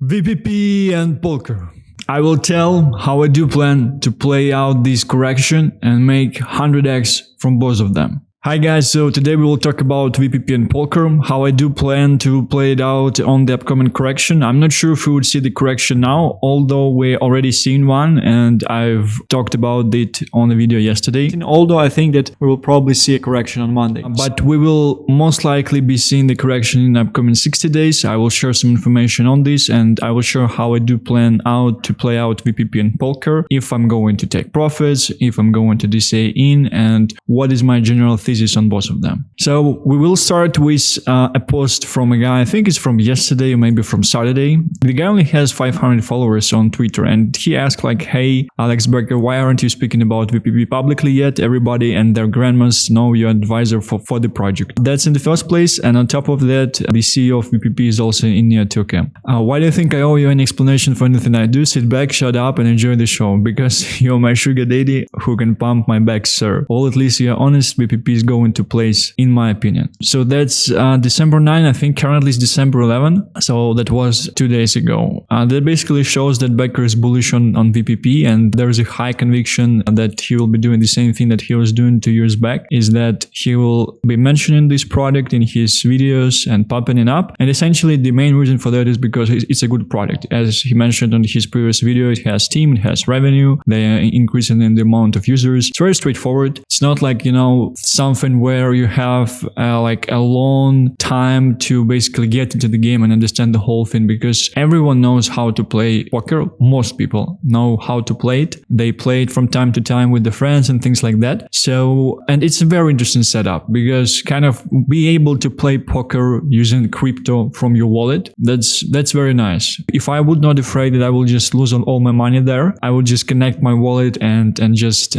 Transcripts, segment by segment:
VPP and Polker. I will tell how I do plan to play out this correction and make 100x from both of them. Hi guys, so today we will talk about VPP and Polker, how I do plan to play it out on the upcoming correction. I'm not sure if we would see the correction now, although we already seen one and I've talked about it on the video yesterday. And although I think that we will probably see a correction on Monday, but we will most likely be seeing the correction in the upcoming 60 days. I will share some information on this and I will share how I do plan out to play out VPP and Polker, if I'm going to take profits, if I'm going to DCA in, and what is my general thesis on both of them. So we will start with a post from a guy, I think it's from yesterday or maybe from Saturday. The guy only has 500 followers on Twitter and he asked like, hey, Alex Becker, why aren't you speaking about VPP publicly yet? Everybody and their grandmas know your advisor for the project. That's in the first place. And on top of that, the CEO of VPP is also in near Turkey. Why do you think I owe you an explanation for anything I do? Sit back, shut up and enjoy the show because you're my sugar daddy who can pump my back, sir. Or at least you're honest, VPP is going to place, in my opinion. So that's December 9. I think currently it's December 11. So that was 2 days ago. That basically shows that Becker is bullish on VPP and there is a high conviction that he will be doing the same thing that he was doing 2 years back, is that he will be mentioning this product in his videos and popping it up. And essentially the main reason for that is because it's a good product. As he mentioned on his previous video, it has team, it has revenue, they are increasing in the amount of users. It's very straightforward. It's not like, you know, something where you have like a long time to basically get into the game and understand the whole thing, because everyone knows how to play poker. Most people know how to play it. They play it from time to time with their friends and things like that. So, and it's a very interesting setup because kind of be able to play poker using crypto from your wallet. That's very nice. If I would not afraid that I will just lose all my money there, I would just connect my wallet and just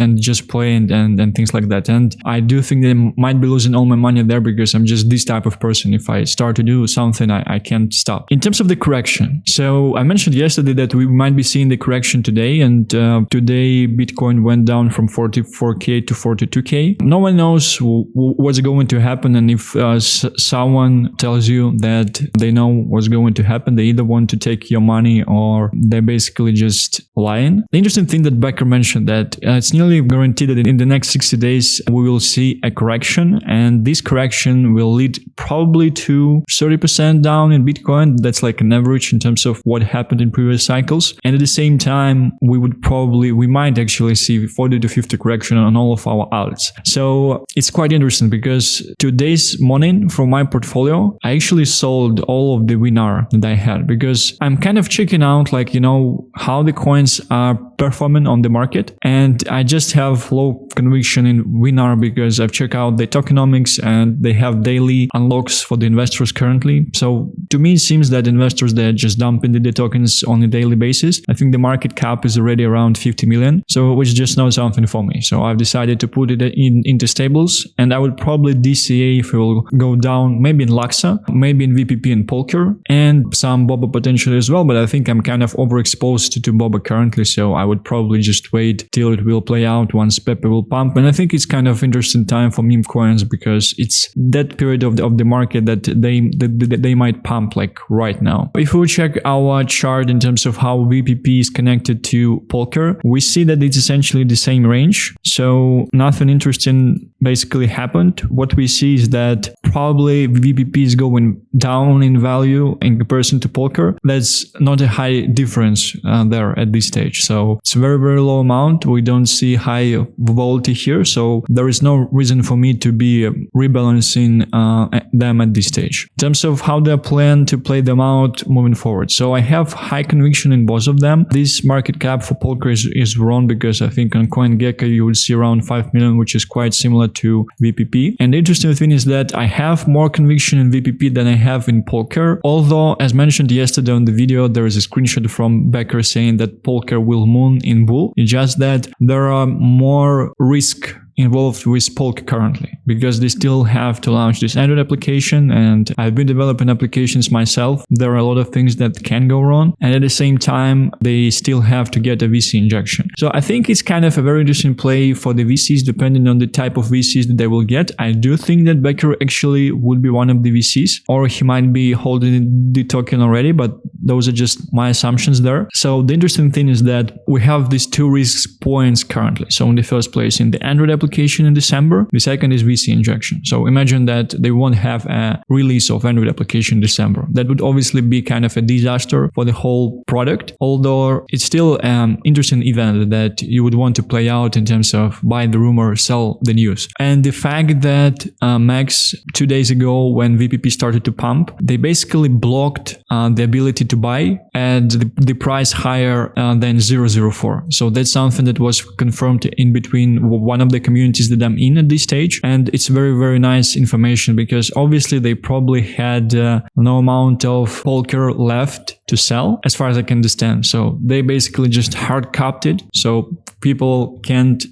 play and things like that. And I do think that I might be losing all my money there because I'm just this type of person. If I start to do something, I can't stop. In terms of the correction, so I mentioned yesterday that we might be seeing the correction today, and today Bitcoin went down from 44k to 42k. No one knows what's going to happen, and if someone tells you that they know what's going to happen, they either want to take your money or they're basically just lying. The interesting thing that Becker mentioned that it's nearly guaranteed that in the next 60 days we will see a correction, and this correction will lead probably to 30% down in Bitcoin. That's like an average in terms of what happened in previous cycles. And at the same time, we might actually see 40 to 50 correction on all of our alts. So it's quite interesting because today's morning from my portfolio, I actually sold all of the WinR that I had because I'm kind of checking out like, you know, how the coins are performing on the market. And I just have low conviction in WinR because I've checked out the tokenomics and they have daily unlocks for the investors currently. So to me, it seems that investors, they're just dumping the tokens on a daily basis. I think the market cap is already around 50 million. So which just not something for me. So I've decided to put it into stables, and I would probably DCA if it will go down, maybe in Luxa, maybe in VPP and Polker, and some bobo potentially as well. But I think I'm kind of overexposed to bobo currently. So I would probably just wait till it will play out once pepe will pump. And I think it's kind of interesting time for meme coins because it's that period of the market that they might pump like right now. If we check our chart in terms of how VPP is connected to Polker, we see that it's essentially the same range. So nothing interesting basically happened. What we see is that probably VPP is going down in value in comparison to Polker. That's not a high difference there at this stage. So it's a very, very low amount. We don't see high volatility here. So there is no reason for me to be rebalancing them at this stage. In terms of how they plan to play them out moving forward. So I have high conviction in both of them. This market cap for Polker is wrong because I think on CoinGecko you will see around 5 million, which is quite similar to VPP. And the interesting thing is that I have more conviction in VPP than I have in Polker. Although, as mentioned yesterday on the video, there is a screenshot from Becker saying that Polker will moon in bull. It's just that there are more risk involved with Polker currently, because they still have to launch this Android application, and I've been developing applications myself. There are a lot of things that can go wrong, and at the same time they still have to get a VC injection. So I think it's kind of a very interesting play for the VCs, depending on the type of VCs that they will get. I do think that Becker actually would be one of the VCs, or he might be holding the token already, but those are just my assumptions there. So the interesting thing is that we have these two risk points currently. So in the first place, in the Android application in December, the second is VC injection. So imagine that they won't have a release of Android application in December. That would obviously be kind of a disaster for the whole product, although it's still an interesting event that you would want to play out in terms of buy the rumor, sell the news. And the fact that Max 2 days ago, when VPP started to pump, they basically blocked the ability to buy at the price higher than 0.04. So that's something that was confirmed in between one of the communities that I'm in at this stage. And it's very, very nice information, because obviously they probably had no amount of Polker left to sell, as far as I can understand. So they basically just hard capped it, so people can't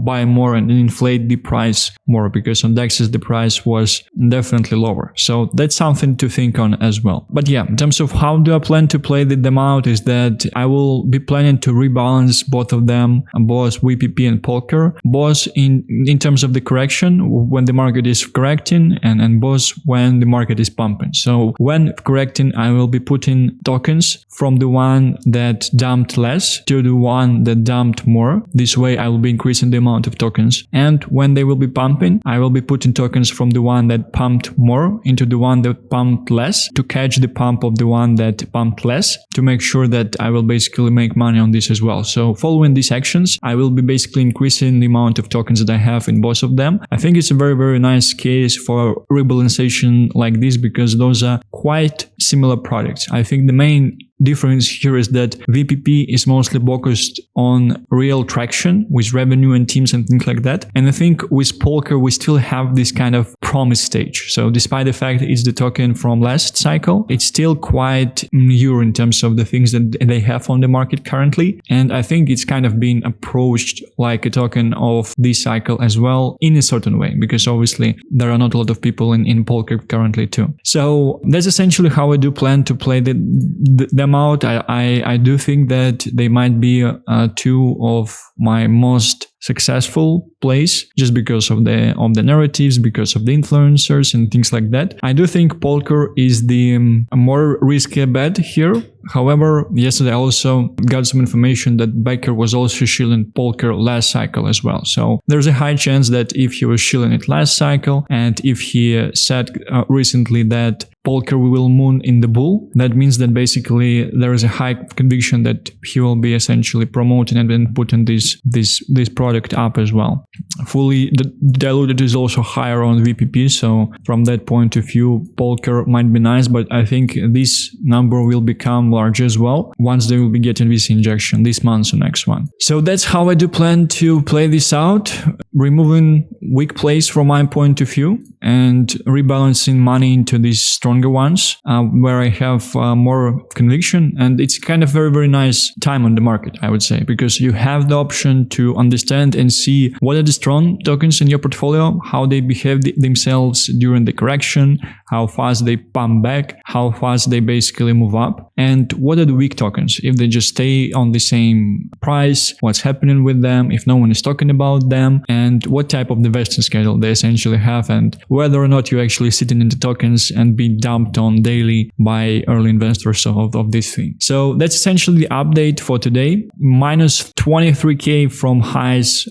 buy more and inflate the price more, because on DEXs the price was definitely lower. So that's something to think on as well. But yeah, in terms of how do I plan to play them out, is that I will be planning to rebalance both of them, both VPP and Polker, both in terms of the correction when the market is correcting, and both when the market is pumping. So when correcting, I will be putting tokens from the one that dumped less to the one that dumped more. This way I will be increasing the amount of tokens. And when they will be pumping, I will be putting tokens from the one that pumped more into the one that pumped less, to catch the pump of the one that pumped less, to make sure that I will basically make money on this as well. So following these actions, I will be basically increasing the amount of tokens that I have in both of them. I think it's a very, very nice case for rebalancing like this, because those are quite similar products. I think the main difference here is that VPP is mostly focused on real traction with revenue and teams and things like that. And I think with Polker, we still have this kind of promise stage. So despite the fact that it's the token from last cycle, it's still quite new in terms of the things that they have on the market currently. And I think it's kind of being approached like a token of this cycle as well, in a certain way, because obviously there are not a lot of people in Polker currently too. So that's essentially how I do plan to play them out. I do think that they might be two of my most successful plays, just because of the narratives, because of the influencers and things like that. I do think Polker is the more risky bet here. However, yesterday I also got some information that Becker was also shilling Polker last cycle as well. So there's a high chance that if he was shilling it last cycle, and if he said recently that Polker will moon in the bull, that means that basically there is a high conviction that he will be essentially promoting and then putting this product up as well. Fully diluted is also higher on VPP, so from that point of view, Polker might be nice, but I think this number will become larger as well once they will be getting this injection this month or next one. So that's how I do plan to play this out, removing weak plays from my point of view and rebalancing money into these stronger ones where I have more conviction. And it's kind of very, very nice time on the market, I would say, because you have the option to understand and see what are the strong tokens in your portfolio, how they behave themselves during the correction, how fast they pump back, how fast they basically move up, and what are the weak tokens. If they just stay on the same price, what's happening with them, if no one is talking about them, and what type of investing schedule they essentially have, and whether or not you're actually sitting in the tokens and be dumped on daily by early investors of this thing. So that's essentially the update for today. Minus 23k from highs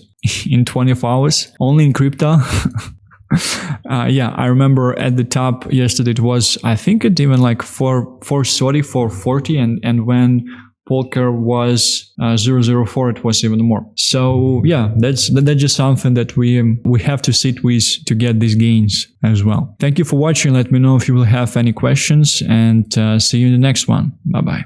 in 24 hours, only in crypto. Yeah, I remember at the top yesterday it was, I think it even like 430, 440, and when Polker was 0.04, it was even more. So yeah, that's just something that we have to sit with to get these gains as well. Thank you for watching. Let me know if you will have any questions, and see you in the next one. Bye bye.